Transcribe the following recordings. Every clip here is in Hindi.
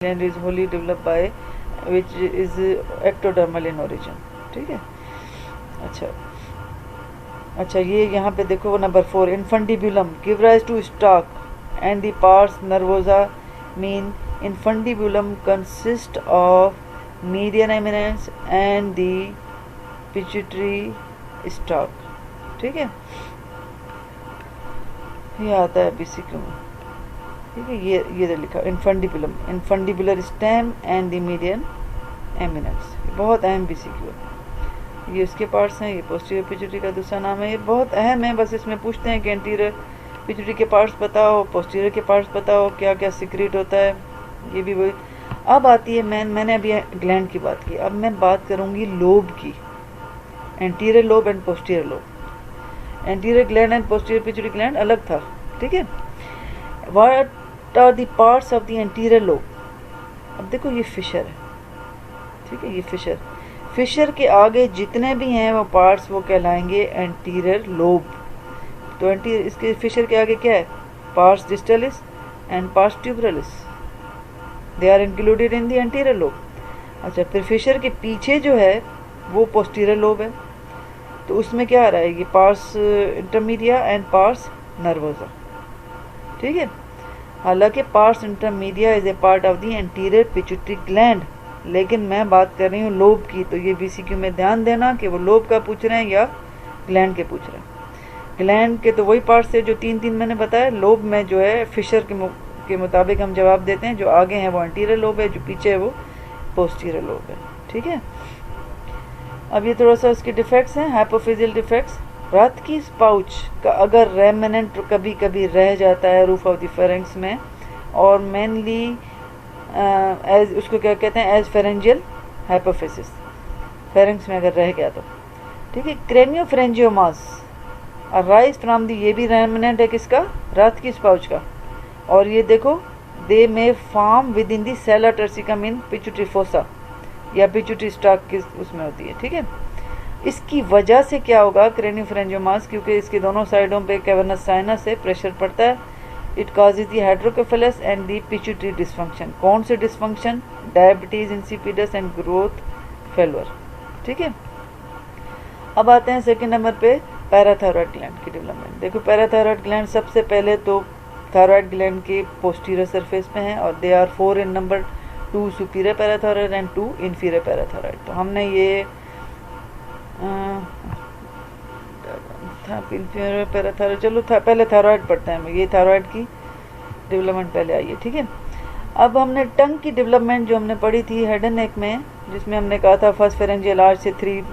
gland is wholly developed by which is ectodermal in origin. ठीक है। अच्छा ये यहाँ पे देखो number 4, infundibulum give rise to stalk and the pars nervosa mean infundibulum consist of median eminence and the pituitary stalk. ठीक है, ये आता है बीसीक्यू में। ठीक है, ये लिखा infundibulum, infundibular stem and the median eminence, बहुत अहम बीसीक्यू है। ये उसके पार्ट्स हैं, ये पोस्टीरियर पिट्यूटरी का दूसरा नाम है। ये बहुत अहम है, बस इसमें पूछते हैं कि एंटीरियर पिट्यूटरी के पार्ट्स बताओ, पोस्टीरियर के पार्ट्स बताओ, क्या क्या सीक्रेट होता है, ये भी वही। अब आती है मैंने अभी ग्लैंड की बात की, अब मैं बात करूँगी लोब की, anterior lobe and posterior lobe. Anterior gland and posterior pituitary gland अलग था। ठीक है, what are the parts of the anterior lobe. अब देखो ये फिशर है, ठीक है, ये फिशर के आगे जितने भी हैं वो पार्ट्स वो कहलाएंगे एंटीरियर लोब। तो इसके फिशर के आगे क्या है, pars distalis and pars tuberalis, they are included in the anterior lobe. अच्छा, फिर फिशर के पीछे जो है वो पोस्टीरियर लोब है, तो उसमें क्या आ रहा है, ये pars intermedia and pars nervosa. ठीक है, हालांकि pars intermedia is a part of the anterior pituitary gland, लेकिन मैं बात कर रही हूँ लोब की, तो ये बीसीक्यू में ध्यान देना कि वो लोब का पूछ रहे हैं या ग्लैंड के पूछ रहे हैं। ग्लैंड के तो वही पार्ट्स है जो तीन मैंने बताया, लोब में जो है फिशर के मुताबिक हम जवाब देते हैं, जो आगे हैं वो एंटीरियर लोब है, जो पीछे है वो पोस्टीरियर लोब है। ठीक है, अब ये थोड़ा सा उसके डिफेक्ट्स हैं, हाइपोफिजियल डिफेक्ट्स। रक्त की पाउच का अगर रेमिनेंट कभी कभी रह जाता है रूफ ऑफ द फेरेंक्स में, और मेनली एज उसको क्या कहते हैं, एज फेरेंजियल हाइपोफिसिस, फेरेंक्स में अगर रह गया तो। ठीक है, क्रेनियोफ्रेंजियोमास अराइज फ्रॉम दी, ये भी रेमिनेंट है किसका, रक्त की पाउच का। और ये देखो, they may form within the sella turcica in pituitary fossa या पिट्यूटरी स्टॉक की उसमें होती है। ठीक है, इसकी वजह से क्या होगा क्रेनियोफ्रेंजियोमास, क्योंकि इसके दोनों साइडों पे कैवर्नस साइनस से प्रेशर पड़ता है, it causes the hydrocephalus and the pituitary dysfunction. कौन से dysfunction, diabetes insipidus and growth failure. ठीक है, अब आते हैं सेकंड नंबर पे पैराथायरॉयड ग्लैंड की डेवलपमेंट। देखो पैराथायरॉयड ग्लैंड सबसे पहले तो थायरॉयड ग्लैंड के पोस्टीरियर सरफेस पे हैं, और they are 4 in number, 2 superior parathyroid and 2 inferior parathyroid. तो हमने ये इंफीरियर पैराथायरॉयड, चलो पहले थायरॉयड पढ़ते हैं, ये थायरॉयड की डेवलपमेंट पहले आई है। ठीक है, अब हमने टंग की डेवलपमेंट जो हमने पढ़ी थी हेड एंड नेक में, जिसमें हमने कहा था फर्स्ट फेरेंजियल आर्च से 3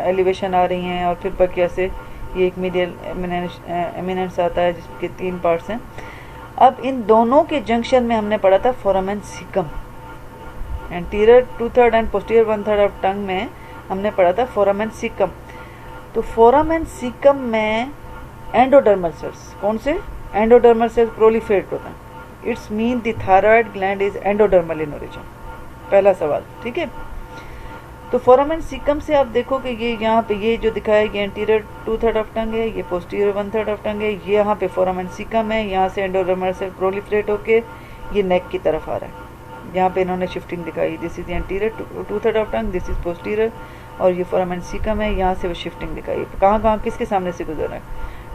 एलिवेशन आ रही हैं, और फिर बकिया से ये एक मीडियल एमिनेंस आता है जिसके 3 पार्ट्स हैं। अब इन दोनों के जंक्शन में हमने पढ़ा था foramen caecum, anterior 2/3 and posterior 1/3 of tongue में हमने पढ़ा था फोरामेन सिकम। तो फोरामेन सिकम में एंडोडर्मल सेल्स, कौन से, एंडोडर्मल सेल्स प्रोलिफरेट होता है। It's mean the thyroid gland is endodermal in origin, पहला सवाल। ठीक है, तो फोरामेन सिकम से आप देखो कि ये यहाँ पे ये जो दिखाया, ये एंटीरियर 2/3 ऑफ टंग है, ये पोस्टीरियर 1/3 ऑफ टंग है, ये यहाँ पे फोरामेन सिकम है, यहाँ से एंडोडर्मल सेल प्रोलिफरेट होके ये नेक की तरफ आ रहा है। यहाँ पे इन्होंने शिफ्टिंग दिखाई, this is anterior 2/3 of tongue, this is posterior, और ये फोरामेन सिकम है, यहाँ से वो शिफ्टिंग दिखाई। कहाँ किसके सामने से गुजर रहे हैं,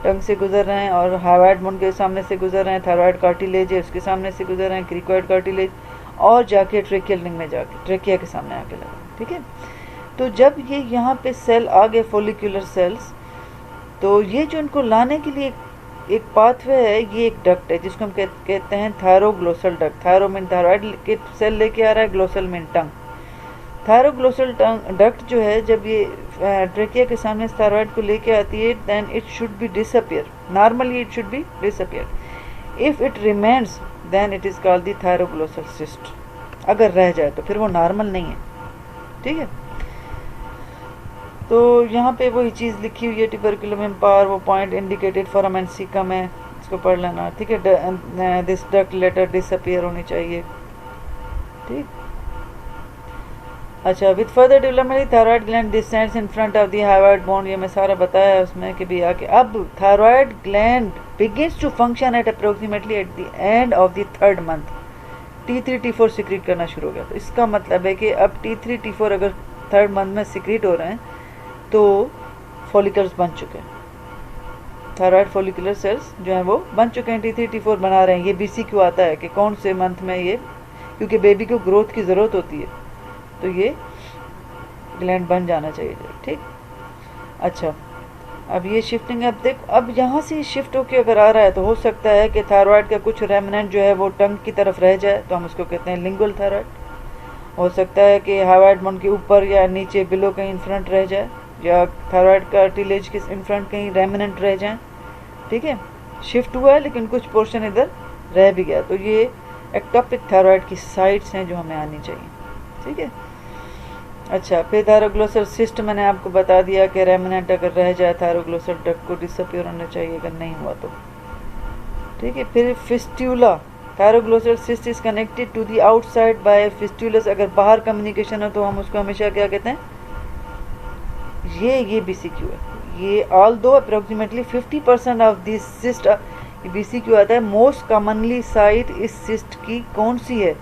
टंग से गुजर रहे हैं, और हाइवाइड बोन के सामने से गुजर रहे हैं, थायरॉयड कार्टिलेज है उसके सामने से गुजर रहे हैं, क्रिकोइड कार्टिलेज, और जाके ट्रेकियल रिंग में जाके ट्रेकिया के सामने आके लगा। ठीक है, तो जब ये यहाँ पे सेल आ गए फोलिकुलर सेल्स, तो ये जो इनको लाने के लिए एक पाथवे है, ये एक डक्ट है जिसको हम कहते हैं thyroglossal duct. Thyro mean thyroid के सेल लेके आ रहा है, ग्लोसल मीन टंग। थायरोग्लोसल डक्ट जो है, जब ये ट्रेकिया के सामने थायरॉयड को लेके आती है, then it should be disappear, normally it should be disappear. If it remains then it is called the thyroglossal cyst. अगर रह जाए तो फिर वो नॉर्मल नहीं है। ठीक है, तो यहाँ पे वही चीज़ लिखी हुई है, ट्यूबरकुलम पावर, वो पॉइंट इंडिकेटेड फोरामेन सिकम है, इसको पढ़ लेना। ठीक है, दिस डक्ट लेटर डिसअपियर होनी चाहिए। ठीक, अच्छा, with further development thyroid gland descends in front of the hyoid bone, ये मैं सारा बताया उसमें कि भी आके अब thyroid gland begins to function at approximately at the end of the 3rd month. T3 T4 secrete करना शुरू हो गया। तो इसका मतलब है कि अब T3 T4 अगर 3rd मंथ में सिक्रीट हो रहे हैं तो फॉलिकल्स बन चुके हैं, थायराइड फॉलिकुलर सेल्स जो हैं वो बन चुके हैं, T3 T4 बना रहे हैं। ये BCQ आता है कि कौन से मंथ में ये, क्योंकि बेबी को ग्रोथ की ज़रूरत होती है तो ये ग्लैंड बन जाना चाहिए। ठीक, अच्छा अब ये शिफ्टिंग, अब देख अब यहाँ से शिफ्ट होके अगर आ रहा है तो हो सकता है कि थायराइड का कुछ रेमिनेंट जो है वो टंग की तरफ रह जाए, तो हम उसको कहते हैं लिंगुअल थायराइड। हो सकता है कि हाइवाइड बोन के ऊपर या नीचे बिलो कहीं इन फ्रंट रह जाए, या थायराइड कार्टिलेज के इन फ्रंट कहीं रेमिनेंट रह जाए। ठीक है, शिफ्ट हुआ है लेकिन कुछ पोर्शन इधर रह भी गया, तो ये एक्टोपिक थायराइड की साइड्स हैं जो हमें आनी चाहिए। ठीक है, अच्छा फिर थायरोग्लोसल सिस्ट मैंने आपको बता दिया कि रेमिनेंट अगर रह जाए थायरोग्लोसल डक्ट को डिसअपियर होना चाहिए, अगर नहीं हुआ तो। ठीक है, फिर fistula, thyroglossal cyst is connected to the outside by fistulas. अगर बाहर कम्युनिकेशन हो तो हम उसको हमेशा क्या कहते हैं, ये BCQ है। ये although approximately 50% of this cyst BCQ आता है। मोस्ट कॉमनली साइट इस सिस्ट की कौन सी है,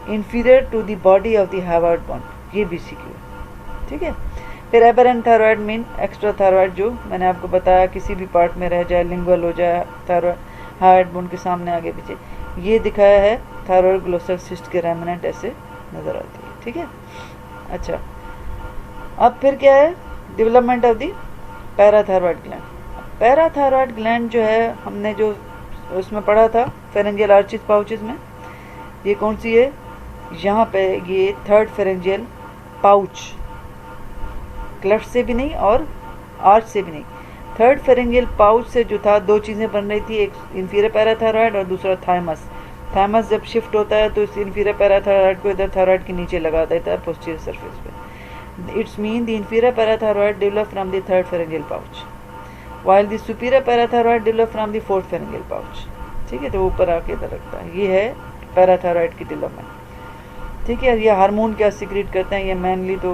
inferior to the body of the hyoid bone, ये BCQ है। ठीक है, फिर aberrant thyroid mean extra thyroid, जो मैंने आपको बताया किसी भी पार्ट में रह जाए, लिंगुअल हो जाए, थायराइड हाइवाइड बोन के सामने आगे पीछे, ये दिखाया है थायरोग्लोसल सिस्ट के रेमिनेंट ऐसे नज़र आती है। ठीक है, अच्छा अब फिर क्या है, development of the parathyroid gland. Parathyroid gland जो है हमने जो उसमें पढ़ा था फेरेंजियल आर्चिस पाउचेस में, ये कौन सी है, यहाँ पे ये 3rd फेरेंजियल पाउच, क्लेफ्ट से भी नहीं और आर्च से भी नहीं, 3rd फेरेंजियल पाउच से जो था दो चीज़ें बन रही थी, एक इंफीरियर पैराथायरॉयड और दूसरा थाइमस। थाइमस जब शिफ्ट होता है तो इस इंफीरियर पैराथायरॉयड को इधर थायरॉयड के नीचे लगा देता है पोस्टीरियर सरफेस पे। It's mean the inferior parathyroid develop from the 3rd pharyngeal pouch, while the superior parathyroid develop from the 4th pharyngeal pouch। ठीक है, तो ऊपर आके इधर रखता है, ये है पैराथायरॉयड की डेवलपमेंट। ठीक है, ये हार्मोन क्या सिक्रीट करते हैं, ये मेनली तो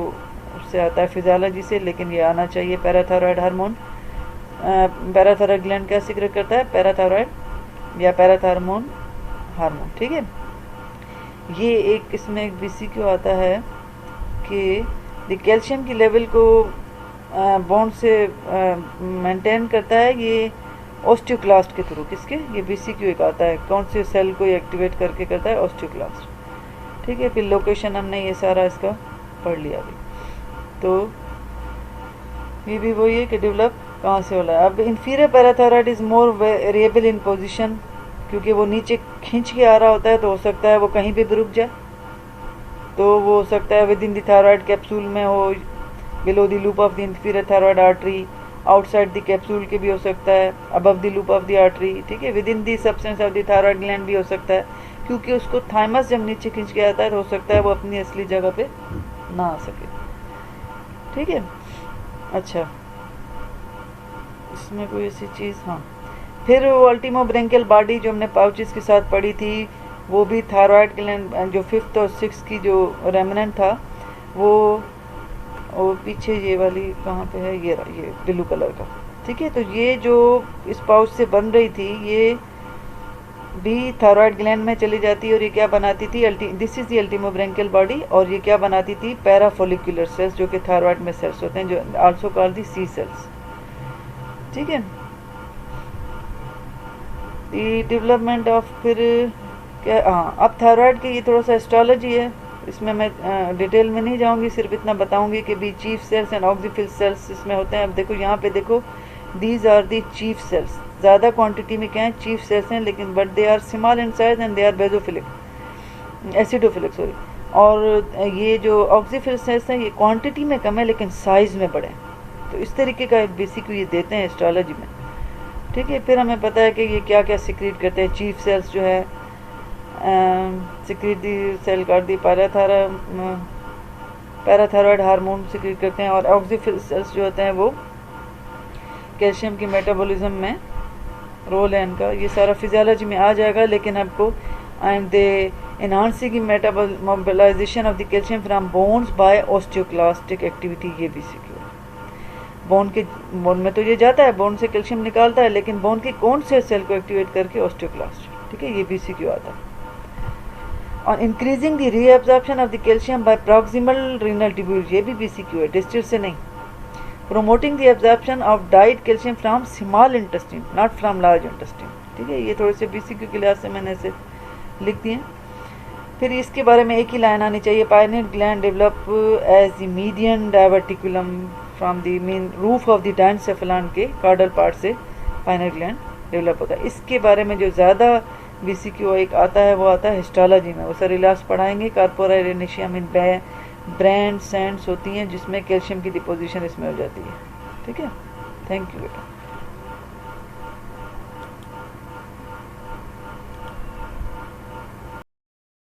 उससे आता है फिजियोलॉजी से, लेकिन ये आना चाहिए पैराथायरॉयड हार्मोन। पैराथायरॉयड ग्लैंड क्या सिक्रीट करता है, पैराथायरॉयड या पैराथार्मोन हार्मोन। ठीक है, ये एक इसमें एक BCQ आता है कि कैल्शियम की लेवल को बोन से मेंटेन करता है, ये ऑस्टियोक्लास्ट के थ्रू, किसके, ये BCQ एक आता है, कौन से सेल को एक्टिवेट करके करता है, ऑस्टियोक्लास्ट। ठीक है, फिर लोकेशन हमने ये सारा इसका पढ़ लिया अभी, तो ये भी वही है कि डेवलप कहाँ से हो रहा है। अब inferior parathyroid is more variable in position, क्योंकि वो नीचे खींच के आ रहा होता है, तो हो सकता है वो कहीं भी रुक जाए, तो वो हो सकता है with in the thyroid capsule में हो, below the loop of the inferior thyroid artery, outside the capsule के भी हो सकता है, above the loop of the artery. ठीक है, with in the substance of the thyroid gland भी हो सकता है, क्योंकि उसको थाइमस जब नीचे खींच के आता है तो हो सकता है वो अपनी असली जगह पे ना आ सके। ठीक है, अच्छा इसमें कोई ऐसी चीज़, हाँ फिर वो अल्टीमो ब्रेंकियल बॉडी जो हमने पाउचेस के साथ पढ़ी थी, वो भी थायराइड ग्लैंड जो 5th और 6th की जो रेमिनेंट था वो पीछे ये वाली कहाँ पे है, ये ब्लू कलर का। ठीक है, तो ये जो इस पाउच से बन रही थी ये भी थायराइड ग्लैंड में चली जाती और ये क्या बनाती थी, this is the ultimobranchial body, और ये क्या बनाती थी, पैराफोलिकुलर सेल्स, जो कि थायराइड में सेल्स होते हैं, जो also called the C cells. ठीक है, डेवलपमेंट ऑफ फिर क्या, हाँ अब थायराइड की ये थोड़ा सा एस्ट्रोलॉजी है, इसमें मैं डिटेल में नहीं जाऊंगी, सिर्फ इतना बताऊंगी कि भी chief cells and oxyphil cells इसमें होते हैं। अब देखो यहाँ पे देखो, these are the chief cells, ज़्यादा क्वांटिटी में क्या है, चीफ सेल्स हैं, लेकिन but they are small in size and they are basophilic, acidophilic sorry. और ये जो ऑक्सीफिल सेल्स हैं ये क्वांटिटी में कम है लेकिन साइज़ में बड़े हैं, तो इस तरीके का एक बेसिक ये देते हैं एस्ट्रोलॉजी में। ठीक है, फिर हमें पता है कि ये क्या क्या सिक्रीट करते हैं, चीफ सेल्स जो है सिक्रीट दी सेल कार्ड दी पैराथायरॉयड हार्मोन सिक्रीट करते हैं, और ऑक्सीफिल सेल्स जो होते हैं वो कैल्शियम की मेटाबॉलिज्म में रोल है इनका। ये सारा फिजियोलॉजी में आ जाएगा, लेकिन आपको and they enhancing mobilization of the calcium from bones by osteoclastic activity, ये भी सिक्योर। बोन में तो ये जाता है, बोन से कैल्शियम निकालता है, लेकिन बोन के कौन से सेल को एक्टिवेट करके, ऑस्टियोक्लास्ट। ठीक है, ये BCQ आता है। और increasing the reabsorption of the calcium by proximal renal tubule, ये भी बीसीक्यू है, डिस्टल से नहीं। Promoting the absorption of diet calcium from small intestine not from large intestine. ठीक है, ये थोड़े से बीसीक्यू के लिहाज से मैंने ऐसे लिख दिए। फिर इसके बारे में एक ही लाइन आनी चाहिए, pineal gland develop as the median diverticulum from the main roof of the diencephalon के कार्डल पार्ट से पाइनियल ग्लैंड डेवलप होता है। इसके बारे में जो ज़्यादा बीसीक्यू एक आता है वो आता है हिस्टोलॉजी में, वो सर इलाज पढ़ाएंगे। कार्पोरेनिशिया में ब्रांड सैंड्स होती हैं जिसमें कैल्शियम की डिपोजिशन इसमें हो जाती है। ठीक है, थैंक यू बेटा।